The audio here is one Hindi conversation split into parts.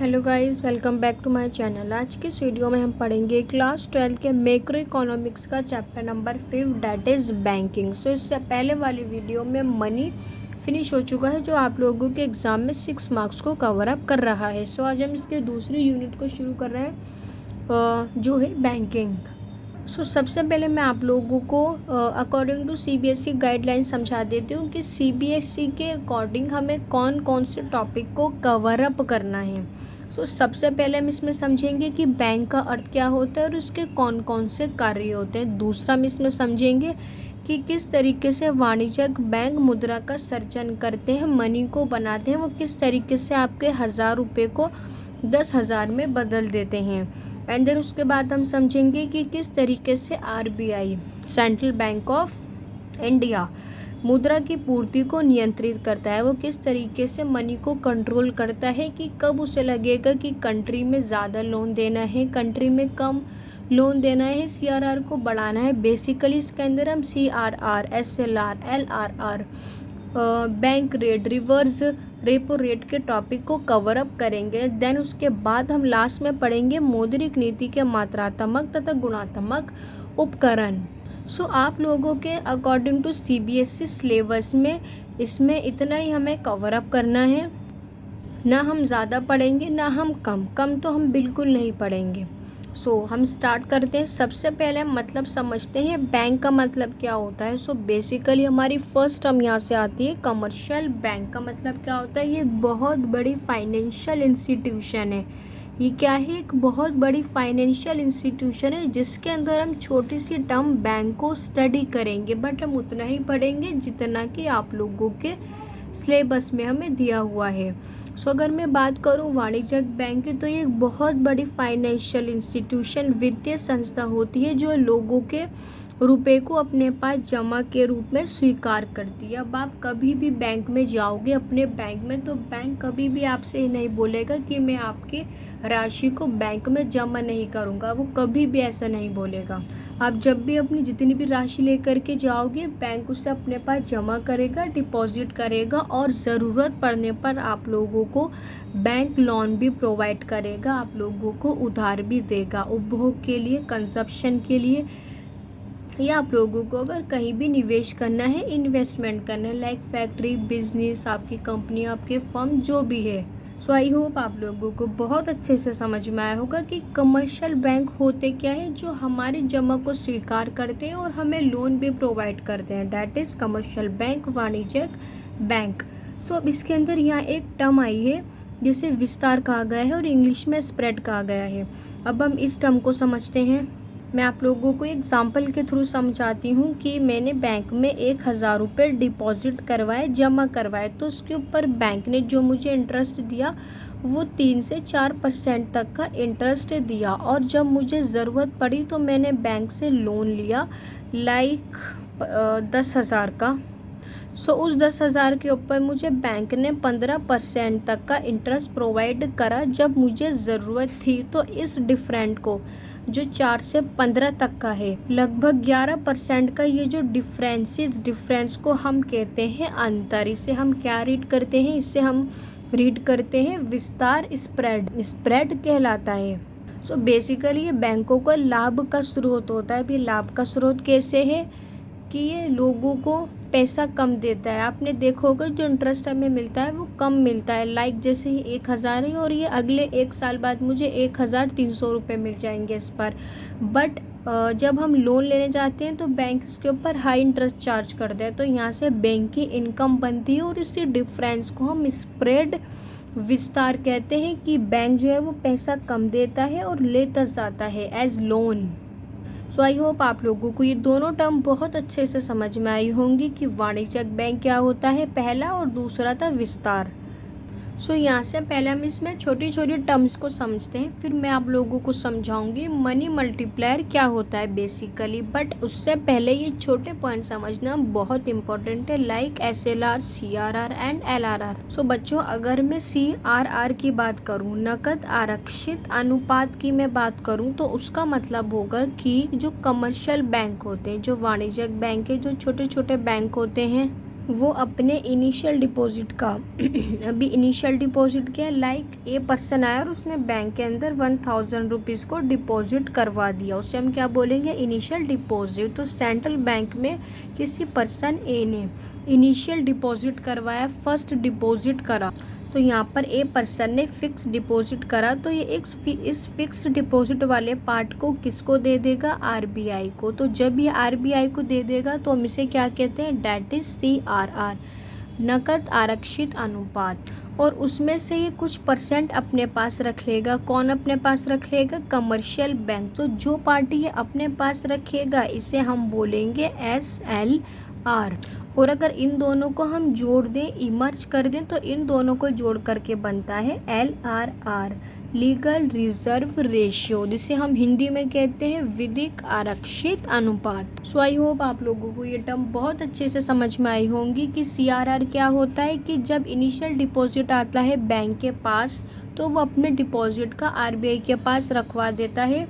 Hello guys, welcome back to my channel. आज के इस वीडियो में हम पढ़ेंगे क्लास 12 के मैक्रो इकोनॉमिक्स का chapter number 5 that is banking. So इससे पहले वाली वीडियो में मनी फिनिश हो चुका है, जो आप लोगों के एग्ज़ाम में 6 मार्क्स को कवर अप कर रहा है। सो आज हम इसके दूसरी यूनिट को शुरू कर रहे हैं, जो है बैंकिंग। सो सबसे पहले मैं आप लोगों को अकॉर्डिंग टू सीबीएसई गाइडलाइन समझा देती हूँ कि सीबीएसई के अकॉर्डिंग हमें कौन कौन से टॉपिक को कवर अप करना है। सो सबसे पहले हम इसमें समझेंगे कि बैंक का अर्थ क्या होता है और उसके कौन कौन से कार्य होते हैं। दूसरा हम इसमें समझेंगे कि किस तरीके से वाणिज्यिक बैंक मुद्रा का सर्जन करते हैं, मनी को बनाते हैं, वो किस तरीके से आपके 1000 रुपये को 10,000 में बदल देते हैं। एंड देन उसके बाद हम समझेंगे कि किस तरीके से RBI, central bank of India, मुद्रा की पूर्ति को नियंत्रित करता है। वो किस तरीके से मनी को कंट्रोल करता है कि कब उसे लगेगा कि कंट्री में ज़्यादा लोन देना है, कंट्री में कम लोन देना है, सीआरआर को बढ़ाना है। बेसिकली इसके अंदर हम CRR, SLR, LRR, bank rate, reverse repo rate के टॉपिक को कवर अप करेंगे। देन उसके बाद हम लास्ट में पढ़ेंगे मौद्रिक नीति के मात्रात्मक तथा गुणात्मक उपकरण। सो आप लोगों के अकॉर्डिंग टू सीबीएसई सिलेबस में इसमें इतना ही हमें कवर अप करना है। ना हम ज़्यादा पढ़ेंगे ना हम कम तो हम बिल्कुल नहीं पढ़ेंगे। सो हम स्टार्ट करते हैं। सबसे पहले हम मतलब समझते हैं बैंक का मतलब क्या होता है। सो बेसिकली हमारी फर्स्ट टर्म यहाँ से आती है कमर्शियल बैंक। का मतलब क्या होता है? ये एक बहुत बड़ी फाइनेंशियल इंस्टीट्यूशन है। ये क्या है? एक बहुत बड़ी फाइनेंशियल इंस्टीट्यूशन है जिसके अंदर हम छोटी सी टर्म बैंक को स्टडी करेंगे, बट हम उतना ही पढ़ेंगे जितना कि आप लोगों के सिलेबस में हमें दिया हुआ है। सो अगर मैं बात करूं वाणिज्यिक बैंक की, तो ये एक बहुत बड़ी फाइनेंशियल इंस्टीट्यूशन, वित्तीय संस्था होती है जो लोगों के रुपए को अपने पास जमा के रूप में स्वीकार करती है। अब आप कभी भी बैंक में जाओगे अपने बैंक में, तो बैंक कभी भी आपसे ये नहीं बोलेगा कि मैं आपकी राशि को बैंक में जमा नहीं करूँगा। वो कभी भी ऐसा नहीं बोलेगा। आप जब भी अपनी जितनी भी राशि लेकर के जाओगे, बैंक उसे अपने पास जमा करेगा, डिपॉजिट करेगा, और ज़रूरत पड़ने पर आप लोगों को बैंक लोन भी प्रोवाइड करेगा, आप लोगों को उधार भी देगा उपभोग के लिए, कंजप्शन के लिए, या आप लोगों को अगर कहीं भी निवेश करना है, इन्वेस्टमेंट करना है, लाइक फैक्ट्री, बिजनेस, आपकी कंपनी, आपके फर्म जो भी है। सो आई होप आप लोगों को बहुत अच्छे से समझ में आया होगा कि कमर्शियल बैंक होते क्या है, जो हमारे जमा को स्वीकार करते हैं और हमें लोन भी प्रोवाइड करते हैं। डैट इज़ कमर्शियल बैंक, वाणिज्यिक बैंक। सो अब इसके अंदर यहाँ एक टर्म आई है जिसे विस्तार कहा गया है और इंग्लिश में स्प्रेड कहा गया है। अब हम इस टर्म को समझते हैं। मैं आप लोगों को एग्जाम्पल के थ्रू समझाती हूँ कि मैंने बैंक में 1000 रुपये डिपॉजिट करवाए, जमा करवाए, तो उसके ऊपर बैंक ने जो मुझे इंटरेस्ट दिया वो 3 से 4% तक का इंटरेस्ट दिया। और जब मुझे ज़रूरत पड़ी तो मैंने बैंक से लोन लिया, लाइक 10,000 का। सो उस 10,000 के ऊपर मुझे बैंक ने 15% तक का इंटरेस्ट प्रोवाइड करा जब मुझे ज़रूरत थी। तो इस डिफरेंट को, जो 4 से 15 तक का है, लगभग 11% का ये जो डिफरेंस को हम कहते हैं अंतर। इसे हम क्या रीड करते हैं? इसे हम रीड करते हैं विस्तार, स्प्रेड कहलाता है। सो बेसिकली ये बैंकों का लाभ का स्रोत होता है। अभी लाभ का स्रोत कैसे है कि ये लोगों को पैसा कम देता है। आपने देखा होगा जो इंटरेस्ट हमें मिलता है वो कम मिलता है, लाइक जैसे ही 1000 है और ये अगले 1 साल बाद मुझे 1300 रुपये मिल जाएंगे इस पर। बट जब हम लोन लेने जाते हैं तो बैंक इसके ऊपर हाई इंटरेस्ट चार्ज करते हैं, तो यहाँ से बैंक की इनकम बनती है और इसी डिफरेंस को हम स्प्रेड, विस्तार कहते हैं कि बैंक जो है वो पैसा कम देता है और लेता जाता है as loan. So I hope आप लोगों को ये दोनों टर्म बहुत अच्छे से समझ में आई होंगी कि वाणिज्यिक बैंक क्या होता है पहला, और दूसरा था विस्तार। सो यहाँ से पहले हम इसमें छोटी छोटी टर्म्स को समझते हैं, फिर मैं आप लोगों को समझाऊंगी मनी मल्टीप्लायर क्या होता है बेसिकली। बट उससे पहले ये छोटे पॉइंट समझना बहुत इंपॉर्टेंट है, like SLR, CRR and LRR. So बच्चों, अगर मैं सीआरआर की बात करूँ, नकद आरक्षित अनुपात की मैं बात करूँ, तो उसका मतलब होगा कि जो कमर्शियल बैंक होते हैं, जो वाणिज्यिक बैंक है, जो छोटे छोटे बैंक होते हैं, वो अपने इनिशियल डिपॉजिट का अभी इनिशियल डिपॉजिट क्या है, लाइक ए पर्सन आया और उसने बैंक के अंदर 1000 रुपीज़ को डिपॉजिट करवा दिया, उससे हम क्या बोलेंगे, इनिशियल डिपॉजिट। तो सेंट्रल बैंक में किसी पर्सन ए ने इनिशियल डिपॉजिट करवाया, फर्स्ट डिपॉजिट करा, तो यहाँ पर ए पर्सन ने फिक्स डिपॉजिट करा, तो ये इस फिक्स डिपॉजिट वाले पार्ट को किसको दे देगा, आरबीआई को। तो जब ये आरबीआई को दे देगा तो हम इसे क्या कहते हैं, डेट इज सीआरआर, नकद आरक्षित अनुपात। और उसमें से ये कुछ परसेंट अपने पास रख लेगा। कौन अपने पास रख लेगा, कमर्शियल बैंक। तो जो पार्टी ये अपने पास रखेगा इसे हम बोलेंगे SLR। और अगर इन दोनों को हम जोड़ दें, इमर्ज कर दें, तो इन दोनों को जोड़ करके बनता है LRR, लीगल रिजर्व रेशियो, जिसे हम हिंदी में कहते हैं विधिक आरक्षित अनुपात। सो आई होप आप लोगों को ये टर्म बहुत अच्छे से समझ में आई होंगी कि CRR क्या होता है, कि जब इनिशियल डिपॉजिट आता है बैंक के पास तो वो अपने डिपॉजिट का RBI के पास रखवा देता है।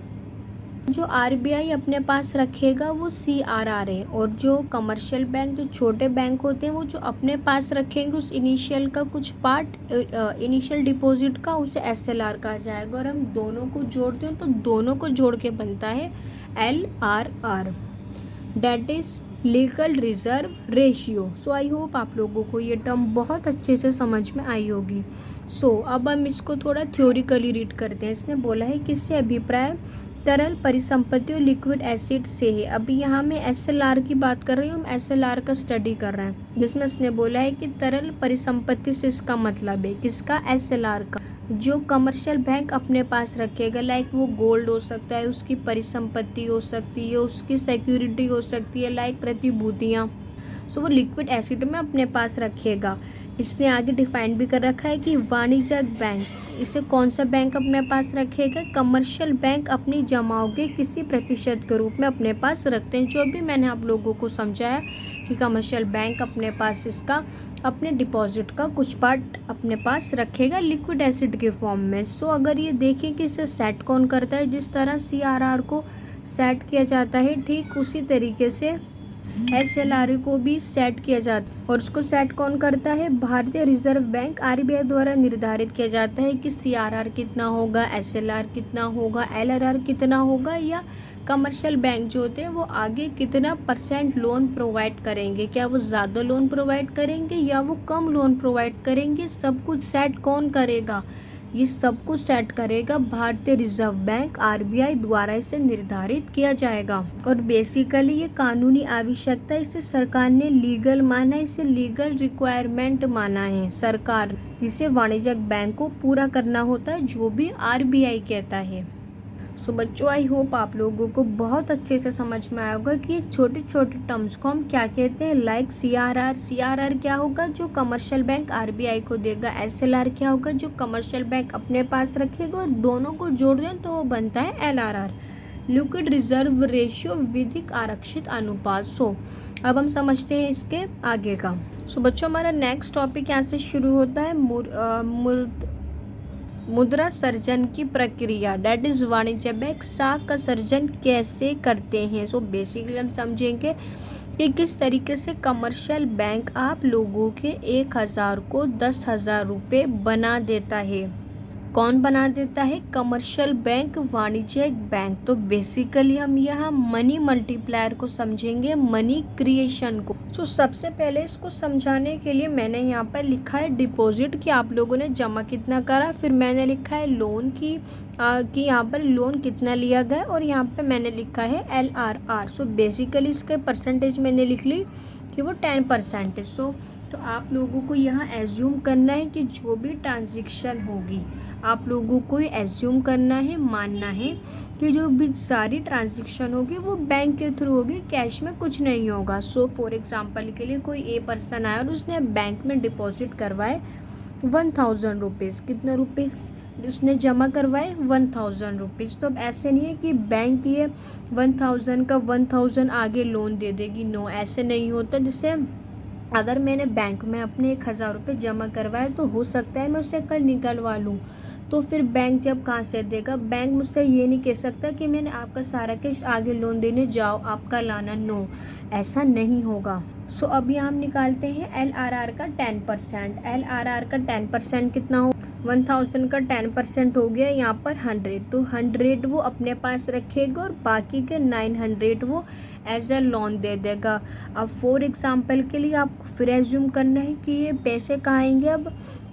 जो RBI अपने पास रखेगा वो CRR है, और जो कमर्शियल बैंक, जो छोटे बैंक होते हैं, वो जो अपने पास रखेंगे उस इनिशियल का कुछ पार्ट, इनिशियल डिपॉजिट का, उसे SLR कहा जाएगा। और हम दोनों को जोड़ते हैं तो दोनों को जोड़ के बनता है LRR, that is legal reserve ratio. So I hope आप लोगों को ये टर्म बहुत अच्छे से समझ में आई होगी। अब हम इसको थोड़ा थ्योरिकली रीड करते हैं। इसने बोला है किससे अभिप्राय तरल परिसंपत्ति और लिक्विड एसिड से है। अभी यहाँ मैं SLR की बात कर रही हूँ, हम SLR का स्टडी कर रहे हैं, जिसमें इसने बोला है कि तरल परिसंपत्ति से इसका मतलब है किसका, SLR का, जो कमर्शियल बैंक अपने पास रखेगा। लाइक वो गोल्ड हो सकता है, उसकी परिसंपत्ति हो सकती है, उसकी सिक्योरिटी हो सकती है, लाइक प्रतिभूतियाँ। वो लिक्विड एसिड में अपने पास रखेगा। इसने आगे डिफाइन भी कर रखा है कि वाणिज्यिक बैंक, इसे कौन सा बैंक अपने पास रखेगा, कमर्शियल बैंक अपनी जमाओं के किसी प्रतिशत के रूप में अपने पास रखते हैं। जो भी मैंने आप लोगों को समझाया कि कमर्शियल बैंक अपने पास इसका अपने डिपॉजिट का कुछ पार्ट अपने पास रखेगा लिक्विड एसिड के फॉर्म में। अगर ये देखें कि इसे सेट कौन करता है, जिस तरह CRR को सेट किया जाता है ठीक उसी तरीके से SLR को भी सेट किया जाता है। और उसको सेट कौन करता है, भारतीय रिजर्व बैंक RBI द्वारा निर्धारित किया जाता है कि CRR कितना होगा, SLR कितना होगा, LRR कितना होगा, या कमर्शियल बैंक जो होते हैं वो आगे कितना % लोन प्रोवाइड करेंगे, क्या वो ज़्यादा लोन प्रोवाइड करेंगे या वो कम लोन प्रोवाइड करेंगे, सब कुछ सेट कौन करेगा, ये सब कुछ सेट करेगा भारतीय रिजर्व बैंक RBI द्वारा इसे निर्धारित किया जाएगा। और बेसिकली ये कानूनी आवश्यकता, इसे सरकार ने लीगल माना है, इसे लीगल रिक्वायरमेंट माना है सरकार, जिसे वाणिज्यिक बैंक को पूरा करना होता है जो भी RBI कहता है। बच्चों आई होप आप लोगों को बहुत अच्छे से समझ में आया होगा कि छोटे छोटे टर्म्स को हम क्या कहते हैं, लाइक CRR क्या होगा, जो कमर्शियल बैंक RBI को देगा, SLR क्या होगा, जो कमर्शियल बैंक अपने पास रखेगा, और दोनों को जोड़ दें तो वो बनता है LRR, लिक्विड रिजर्व रेशियो, विधिक आरक्षित अनुपात। अब हम समझते हैं इसके आगे का। बच्चों हमारा नेक्स्ट टॉपिक यहाँ से शुरू होता है मुद्रा सर्जन की प्रक्रिया, डेट इज वाणिज्य बैंक साख का सर्जन कैसे करते हैं। बेसिकली हम समझेंगे कि किस तरीके से कमर्शियल बैंक आप लोगों के 1000 को 10,000 रुपये बना देता है। कौन बना देता है, कमर्शियल बैंक, वाणिज्यिक बैंक। तो बेसिकली हम यहाँ मनी मल्टीप्लायर को समझेंगे, मनी क्रिएशन को। सबसे पहले इसको समझाने के लिए मैंने यहाँ पर लिखा है डिपॉजिट, कि आप लोगों ने जमा कितना करा, फिर मैंने लिखा है लोन की कि यहाँ पर लोन कितना लिया गया, और यहाँ पर मैंने लिखा है LRR। बेसिकली इसके परसेंटेज मैंने लिख ली कि वो 10% है। तो आप लोगों को यहाँ एज्यूम करना है कि जो भी ट्रांजेक्शन होगी, आप लोगों को एज्यूम करना है, मानना है कि जो भी सारी ट्रांजेक्शन होगी वो बैंक के थ्रू होगी, कैश में कुछ नहीं होगा। फॉर एग्जांपल के लिए कोई ए पर्सन आया और उसने बैंक में डिपॉजिट करवाए 1000 रुपीज़, कितने रुपीज़ उसने जमा करवाए, 1000 रुपीज़। तो अब ऐसे नहीं है कि बैंक ये 1000 का 1000 आगे लोन दे देगी, नो, ऐसे नहीं होता। जैसे अगर मैंने बैंक में अपने 1000 रुपये जमा करवाए तो हो सकता है मैं उसे कल निकलवा लूँ, तो फिर बैंक जब कहाँ से देगा, बैंक मुझसे ये नहीं कह सकता कि मैंने आपका सारा कैश आगे लोन देने जाओ आपका लाना, नो, ऐसा नहीं होगा। सो अभी हम निकालते हैं LRR का 10%। LRR का 10% कितना हो, 1000 का 10% हो गया यहाँ पर 100, तो 100 वो अपने पास रखेगा और बाकी के 900 वो एज अ लोन दे देगा। अब फॉर एग्जांपल के लिए आपको फिर एज्यूम करना है कि ये पैसे कहाँ आएंगे।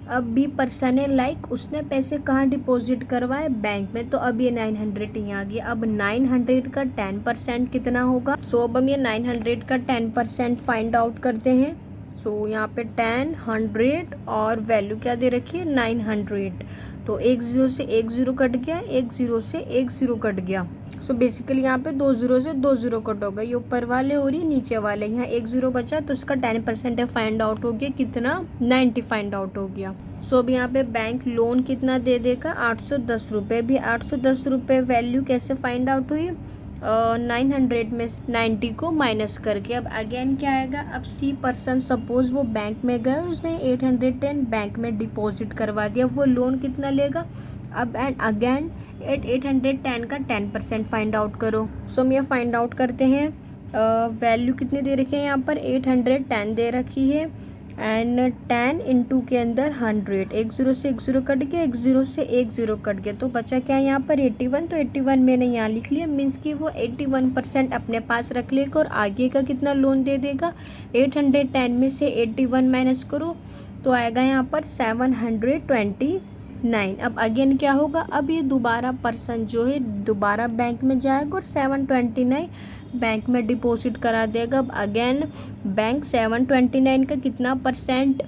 अब भी पर्सन है लाइक उसने पैसे कहाँ डिपॉजिट करवाए, बैंक में, तो अब ये 900 यहाँ आ गया। अब 900 का 10% कितना होगा। सो अब हम ये 900 का 10% फाइंड आउट करते हैं। सो यहाँ पे 10, 100 और वैल्यू क्या दे रखी है 900, तो एक ज़ीरो से एक ज़ीरो कट गया, एक ज़ीरो से एक ज़ीरो कट गया। सो बेसिकली यहाँ पे 2 ज़ीरो से 2 ज़ीरो कट हो गए, ये ऊपर वाले और ये नीचे वाले, यहाँ एक ज़ीरो बचा तो उसका 10% फाइंड आउट हो गया कितना, 90 फाइंड आउट हो गया। सो अब यहाँ पे बैंक लोन कितना दे देगा, 810 रुपये। भी 810 रुपये वैल्यू कैसे फाइंड आउट हुई, 900 में 90 को माइनस करके। अब अगेन क्या आएगा, अब सी पर्सन सपोज वो बैंक में गए और उसने 810 बैंक में डिपॉजिट करवा दिया, वो लोन कितना लेगा। अब एंड अगेन 810 का 10% फाइंड आउट करो। सो हम ये फाइंड आउट करते हैं। वैल्यू कितनी दे रखी है यहाँ पर, 810 दे रखी है एंड 10 इंटू के अंदर 100, एक ज़ीरो से एक ज़ीरो कट गया, एक ज़ीरो से एक ज़ीरो कट गया, तो बचा क्या यहाँ पर 81, तो 81 मैंने यहाँ लिख लिया। मीन्स कि वो 81% अपने पास रख लेगा और आगे का कितना लोन दे देगा, 810 में से 81 माइनस करो तो आएगा यहाँ पर 729। अब अगेन क्या होगा, अब ये दोबारा पर्सन जो है दोबारा बैंक में जाएगा और 729 बैंक में डिपॉजिट करा देगा। अब अगेन बैंक 729 का कितना परसेंट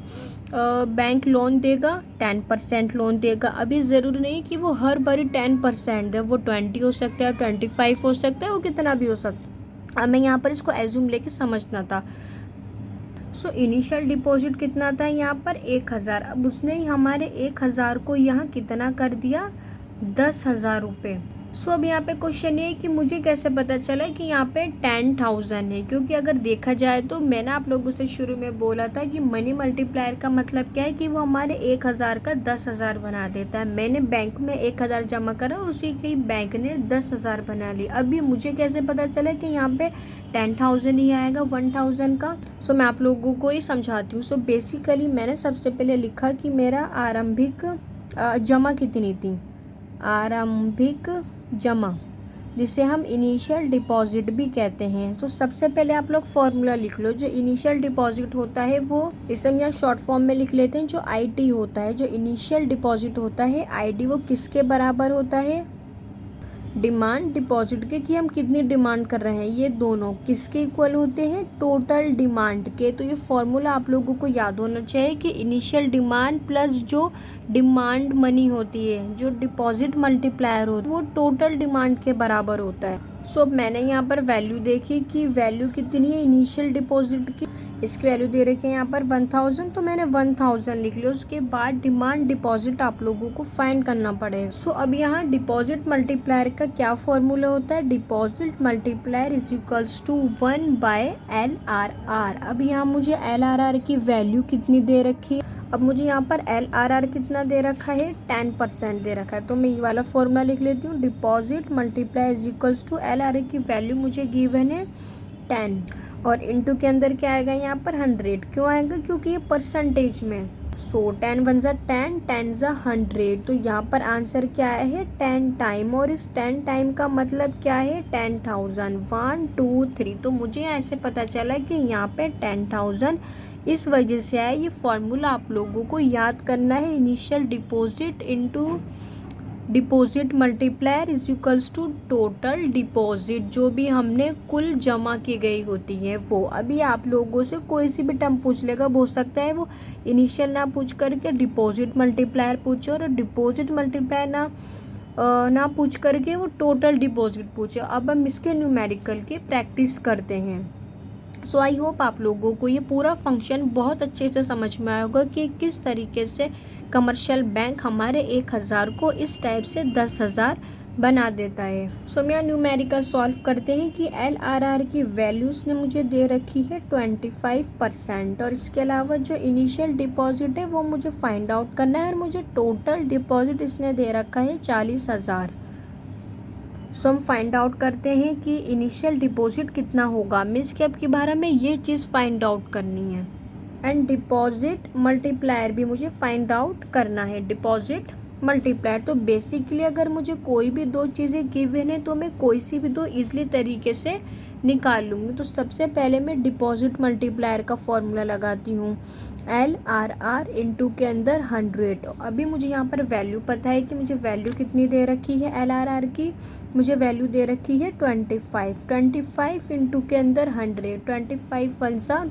बैंक लोन देगा, 10% लोन देगा। अभी ज़रूरी नहीं कि वो हर बारी 10% दे, वो 20 हो सकता है, 25 हो सकता है, वो कितना भी हो सकता है। हमें यहाँ पर इसको एज्यूम लेके समझना था। सो इनिशियल डिपॉजिट कितना था यहाँ पर 1000। अब उसने हमारे 1000 को यहाँ कितना कर दिया, 10,000 रुपये। सो अब यहाँ पे क्वेश्चन ये है कि मुझे कैसे पता चला कि यहाँ पे 10,000 है, क्योंकि अगर देखा जाए तो मैंने आप लोगों से शुरू में बोला था कि मनी मल्टीप्लायर का मतलब क्या है कि वो हमारे 1000 का 10,000 बना देता है। मैंने बैंक में 1000 जमा करा, उसी की बैंक ने 10,000 बना ली। अभी मुझे कैसे पता चला कि यहाँ पे 10,000 ही आएगा 1000 का। सो मैं आप लोगों को ही समझाती हूँ। सो बेसिकली मैंने सबसे पहले लिखा कि मेरा आरंभिक जमा कितनी थी, आरंभिक जमा, जिसे हम इनिशियल डिपॉजिट भी कहते हैं। तो सबसे पहले आप लोग फॉर्मूला लिख लो। जो इनिशियल डिपॉजिट होता है वो, इसे हम यहाँ शॉर्ट फॉर्म में लिख लेते हैं, जो आईडी होता है, जो इनिशियल डिपॉजिट होता है आईडी, वो किसके बराबर होता है, डिमांड डिपॉजिट के, कि हम कितनी डिमांड कर रहे हैं, ये दोनों किसके इक्वल होते हैं, टोटल डिमांड के। तो ये फॉर्मूला आप लोगों को याद होना चाहिए कि इनिशियल डिमांड प्लस जो डिमांड मनी होती है, जो डिपॉजिट मल्टीप्लायर होता है, वो टोटल डिमांड के बराबर होता है। सो अब मैंने यहाँ पर वैल्यू देखी कि वैल्यू कितनी है इनिशियल डिपॉजिट की, इसकी वैल्यू दे रखी है यहाँ पर 1000, तो मैंने 1000 लिख लिया। उसके बाद डिमांड डिपॉजिट आप लोगों को फाइंड करना पड़ेगा। सो अब यहाँ डिपॉजिट मल्टीप्लायर का क्या फॉर्मूला होता है, deposit multiplier is equals to 1/LRR। अब यहाँ मुझे LRR की वैल्यू कितनी दे रखी है, अब मुझे यहाँ पर LRR कितना दे रखा है, 10% दे रखा है, तो मैं ये वाला फॉर्मूला लिख लेती हूँ। Deposit multiply is equals to LRR की वैल्यू मुझे गिवन है 10 और इनटू के अंदर क्या आएगा यहाँ पर 100। क्यों आएगा, क्योंकि ये परसेंटेज में। सो 10 1 ज़ा 10, 10 ज़ा 100, तो यहाँ पर आंसर क्या है 10 टाइम, और इस 10 टाइम का मतलब क्या है 10,000, 1 2 3। तो मुझे ऐसे पता चला कि यहाँ पे 10,000 इस वजह से है। ये फॉर्मूला आप लोगों को याद करना है, initial deposit into deposit multiplier is equals to total deposit, जो भी हमने कुल जमा की गई होती है वो। अभी आप लोगों से कोई सी भी टर्म पूछ लेगा, हो सकता है वो इनिशियल ना पूछ करके डिपॉजिट मल्टीप्लायर पूछे, और डिपॉजिट मल्टीप्लायर ना पूछ करके वो टोटल डिपॉजिट पूछे। अब हम इसके न्यूमेरिकल की प्रैक्टिस करते हैं। सो आई होप आप लोगों को ये पूरा फंक्शन बहुत अच्छे से समझ में आया होगा कि किस तरीके से कमर्शियल बैंक हमारे 1000 को इस टाइप से 10,000 बना देता है। सो हम यहाँ न्यूमेरिकल सॉल्व करते हैं कि LRR की वैल्यूज़ ने मुझे दे रखी है 25%, और इसके अलावा जो इनिशियल डिपॉजिट है वो मुझे फाइंड आउट करना है, और मुझे टोटल डिपॉजिट इसने दे रखा है 40,000। सो हम फाइंड आउट करते हैं कि इनिशियल डिपॉजिट कितना होगा, मीन्स कि अब की बार हमें ये चीज़ फाइंड आउट करनी है। एंड डिपॉजिट मल्टीप्लायर भी मुझे फाइंड आउट करना है, डिपॉजिट मल्टीप्लायर। तो बेसिकली अगर मुझे कोई भी दो चीज़ें गिवन है तो मैं कोई सी भी दो ईजिली तरीके से निकाल लूँगी। तो सबसे पहले मैं डिपॉजिट मल्टीप्लायर का फॉर्मूला लगाती हूँ, LRR इंटू के अंदर 100। अभी मुझे यहाँ पर वैल्यू पता है कि मुझे वैल्यू कितनी दे रखी है LRR की, मुझे वैल्यू दे रखी है 25 इंटू के अंदर 100, 25 वन सा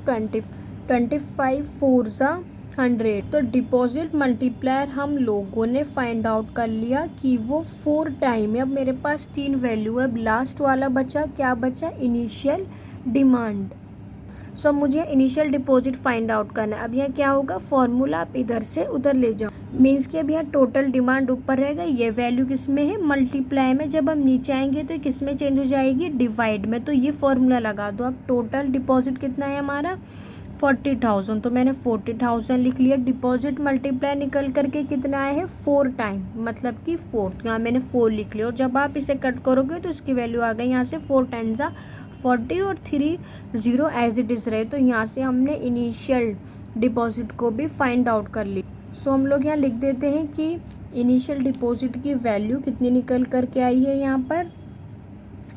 25 फोर सा 100। तो डिपॉजिट मल्टीप्लायर हम लोगों ने फाइंड आउट कर लिया कि वो 4 टाइम है। अब मेरे पास 3 वैल्यू है, अब लास्ट वाला बचा, क्या बचा, इनिशियल डिमांड। सो मुझे इनिशियल डिपॉजिट फाइंड आउट करना है। अब यहाँ क्या होगा, फॉर्मूला आप इधर से उधर ले जाओ, मीन्स कि अब यहाँ टोटल डिमांड ऊपर रहेगा, ये वैल्यू किस में है, मल्टीप्लाई में। जब हम नीचे आएंगे तो किस में चेंज हो जाएगी, डिवाइड में। तो ये फॉर्मूला लगा दो। अब टोटल डिपॉजिट कितना है हमारा, 40,000। तो मैंने 40,000 लिख लिया। डिपॉजिट मल्टीप्लाई निकल करके कितना आया है, 4 टाइम, मतलब कि 4। यहाँ मैंने 4 लिख लिया। और जब आप इसे कट करोगे तो इसकी वैल्यू आ गई यहाँ से 4 टाइम्स 40 और 3 0 एज इट इज़ रहे। तो यहाँ से हमने इनिशियल डिपॉजिट को भी फाइंड आउट कर ली। सो हम लोग यहाँ लिख देते हैं कि इनिशियल डिपॉजिट की वैल्यू कितनी निकल करके आई है यहाँ पर,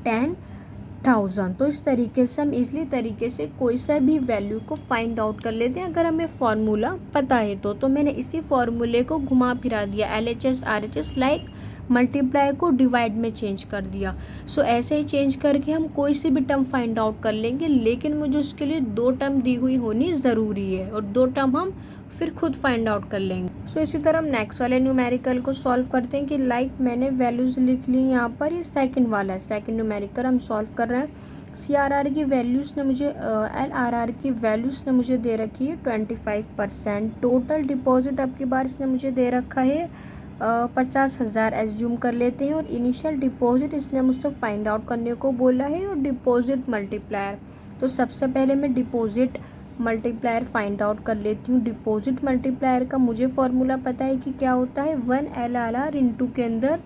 10,000। तो इस तरीके से हम इजली तरीके से कोई सा भी वैल्यू को फाइंड आउट कर लेते हैं अगर हमें फॉर्मूला पता है तो मैंने इसी फॉर्मूले को घुमा फिरा दिया, LHS RHS लाइक मल्टीप्लाई को डिवाइड में चेंज कर दिया। सो ऐसे ही चेंज करके हम कोई सी भी टर्म फाइंड आउट कर लेंगे, लेकिन मुझे उसके लिए 2 टर्म दी हुई होनी ज़रूरी है और 2 टर्म हम फिर खुद फाइंड आउट कर लेंगे। सो इसी तरह हम नेक्स्ट वाले न्यूमेरिकल को सॉल्व करते हैं कि लाइक मैंने वैल्यूज़ लिख ली यहाँ पर, ये सेकंड वाला है, सेकंड न्यूमेरिकल हम सॉल्व कर रहे हैं। CRR की वैल्यूज़ ने मुझे LRR की वैल्यूज़ ने मुझे दे रखी है 25%। टोटल डिपॉजिट अब की बार इसने मुझे दे रखा है 50,000 एज्यूम कर लेते हैं। और इनिशियल डिपॉजिट इसने मुझसे फाइंड आउट करने को बोला है और डिपॉजिट मल्टीप्लायर। तो सबसे पहले मैं डिपॉजिट मल्टीप्लायर फाइंड आउट कर लेती हूँ। डिपॉजिट मल्टीप्लायर का मुझे फॉर्मूला पता है कि क्या होता है, 1 LRR इंटू के अंदर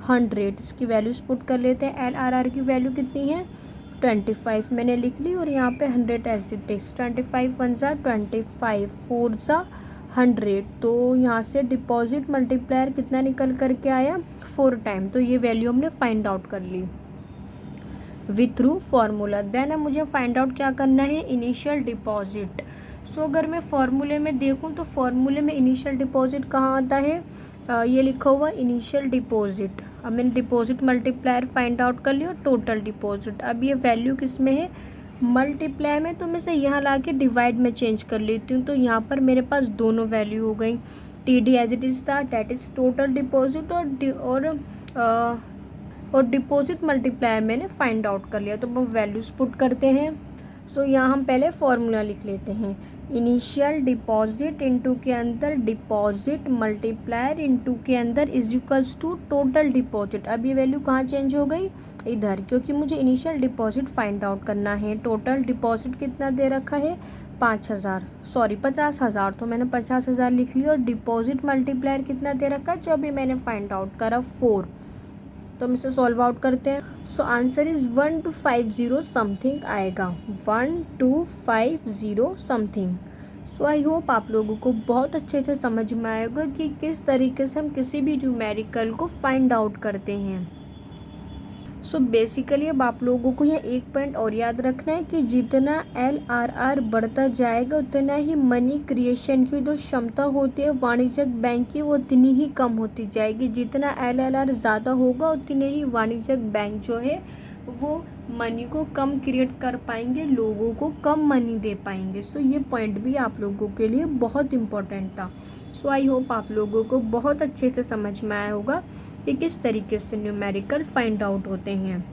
100। इसकी वैल्यूज़ पुट कर लेते हैं। LRR की वैल्यू कितनी है, 25 मैंने लिख ली और यहाँ पे 100 एज इट इज, 25 वन सा 25 फोर सा 100। तो यहाँ से डिपॉजिट मल्टीप्लायर कितना निकल करके आया, 4 टाइम। तो ये वैल्यू हमने फाइंड आउट कर ली विथ थ्रू फार्मूला। देन अब मुझे फाइंड आउट क्या करना है, इनिशियल डिपॉजिट। सो अगर मैं फार्मूले में देखूँ तो फार्मूले में इनिशियल डिपॉजिट कहाँ आता है, ये लिखा हुआ इनिशियल डिपॉजिट। अब मैंने डिपॉजिट मल्टीप्लायर फाइंड आउट कर लिया और टोटल डिपॉजिट। अब ये वैल्यू किस में है, मल्टीप्लाई में। तो मैं से यहाँ ला के डिवाइड में चेंज कर लेती हूँ। तो यहाँ पर मेरे पास दोनों वैल्यू हो गई, TD एज इट इज़ था, डैट इज़ टोटल डिपॉजिट, और डिपॉजिट मल्टीप्लायर मैंने फाइंड आउट कर लिया। तो वो वैल्यूज़ पुट करते हैं। सो यहाँ हम पहले फॉर्मूला लिख लेते हैं, इनिशियल डिपॉजिट इनटू के अंदर डिपॉजिट मल्टीप्लायर इनटू के अंदर is equals to total deposit. अब ये वैल्यू कहाँ चेंज हो गई, इधर, क्योंकि मुझे इनिशियल डिपॉजिट फाइंड आउट करना है। टोटल डिपॉजिट कितना दे रखा है, 50,000। तो मैंने 50,000 लिख लिया। और डिपॉजिट मल्टीप्लायर कितना दे रखा है, जो अभी मैंने फाइंड आउट करा, 4। तो हम इसे सॉल्व आउट करते हैं। सो आंसर इज़ 1250 समथिंग आएगा, 1250 समथिंग। सो आई होप आप लोगों को बहुत अच्छे से समझ में आएगा कि किस तरीके से हम किसी भी न्यूमेरिकल को फाइंड आउट करते हैं। सो बेसिकली अब आप लोगों को यह एक पॉइंट और याद रखना है कि जितना LRR बढ़ता जाएगा उतना ही मनी क्रिएशन की जो क्षमता होती है वाणिज्यिक बैंक की, वो उतनी ही कम होती जाएगी। जितना LRR ज़्यादा होगा उतने ही वाणिज्यिक बैंक जो है वो मनी को कम क्रिएट कर पाएंगे, लोगों को कम मनी दे पाएंगे। सो ये पॉइंट भी आप लोगों के लिए बहुत इम्पोर्टेंट था। सो आई होप आप लोगों को बहुत अच्छे से समझ में आया होगा कि किस तरीके से न्यूमेरिकल फाइंड आउट होते हैं।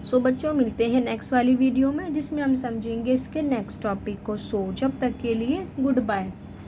सो बच्चों, मिलते हैं नेक्स्ट वाली वीडियो में जिसमें हम समझेंगे इसके नेक्स्ट टॉपिक को। सो जब तक के लिए गुड बाय।